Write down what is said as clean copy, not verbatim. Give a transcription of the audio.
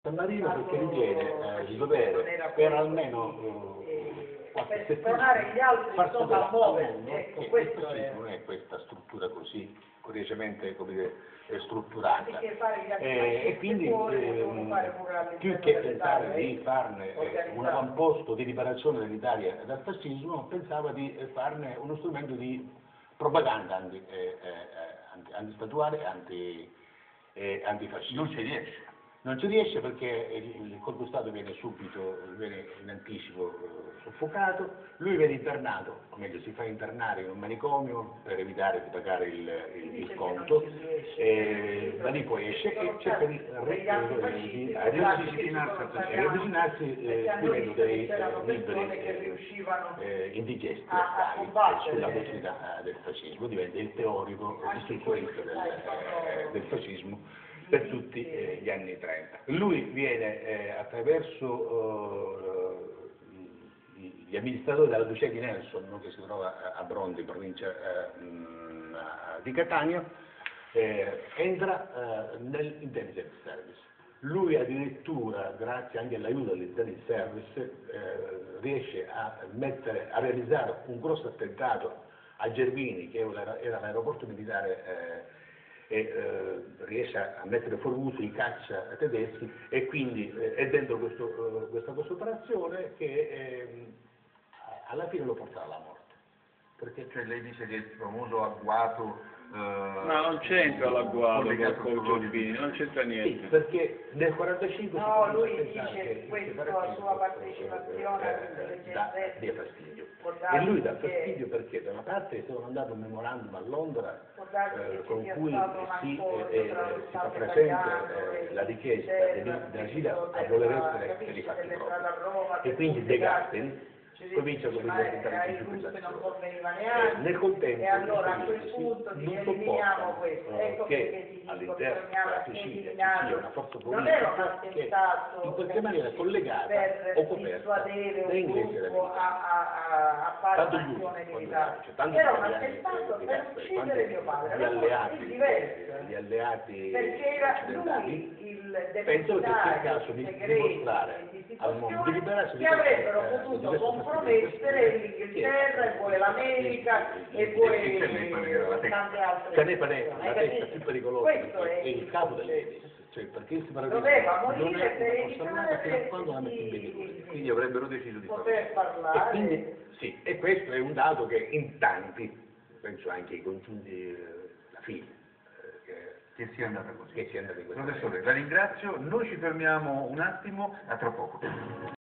San Marino perché ritiene di dovere per almeno qualche spronare gli altri insomma a muoversi, ecco, questo è. non è questa struttura così curiosamente, come dire, strutturata e quindi più che pensare di farne un avamposto di liberazione dell'Italia dal fascismo, pensava di farne uno strumento di propaganda antistatuale e antifascista. Non ci riesce perché il colpo di Stato viene in anticipo soffocato, lui viene internato, o meglio si fa internare in un manicomio per evitare di pagare il conto, da lì poi esce e cerca di riavvicinarsi scrivendo dei libri indigesti sulla dottrina del fascismo, diventa il teorico istruttore del fascismo per tutti gli anni 30. Lui viene attraverso gli amministratori della Ducea di Nelson, che si trova a Brondi, provincia di Catania, entra nell'intelligence service. Lui addirittura, grazie anche all'aiuto dell'intelligence service, riesce a realizzare un grosso attentato a Gervini, che era l'aeroporto militare, riesce a mettere fuori uso i caccia tedeschi e quindi è dentro questa operazione che alla fine lo porta alla morte. Perché cioè, lei dice che il famoso agguato ma non c'entra l'agguato con Gervini, non c'entra niente. Sì, perché nel 1945 no, lui dice la sua partecipazione dà fastidio. E lui dà fastidio perché da una parte sono andato un memorandum a Londra con cui si fa presente la richiesta della Cina a voler essere per i fatti propri. E quindi De Gasperi comincia a diventare più nel contempo e allora a quel punto non eliminiamo questo, ecco che all'interno della Sicilia ci sia una forza non era un politica che attentato in qualche maniera collegata per o coperta dissuadere da un inglesi e da gruppo a fare un'azione militare, era un attentato per uccidere mio padre, gli alleati perché era occidentali lui il penso che sia il depositario caso di segreti dimostrare al mondo di liberarsi di che avrebbero potuto compromettere l'Inghilterra e poi l'America e poi tante altre Canepa la testa più pericolosa è il capo dell'Edis, cioè perché il doveva separatismo non morire per è una cosa armata fino a evitare quando la mette in piedi, quindi avrebbero deciso di poter farlo. parlare. E quindi sì, e questo è un dato che in tanti, penso anche i congiunti la figlia, Che sia andata così. che sia andata in questa Professore, la ringrazio, noi ci fermiamo un attimo, a tra poco.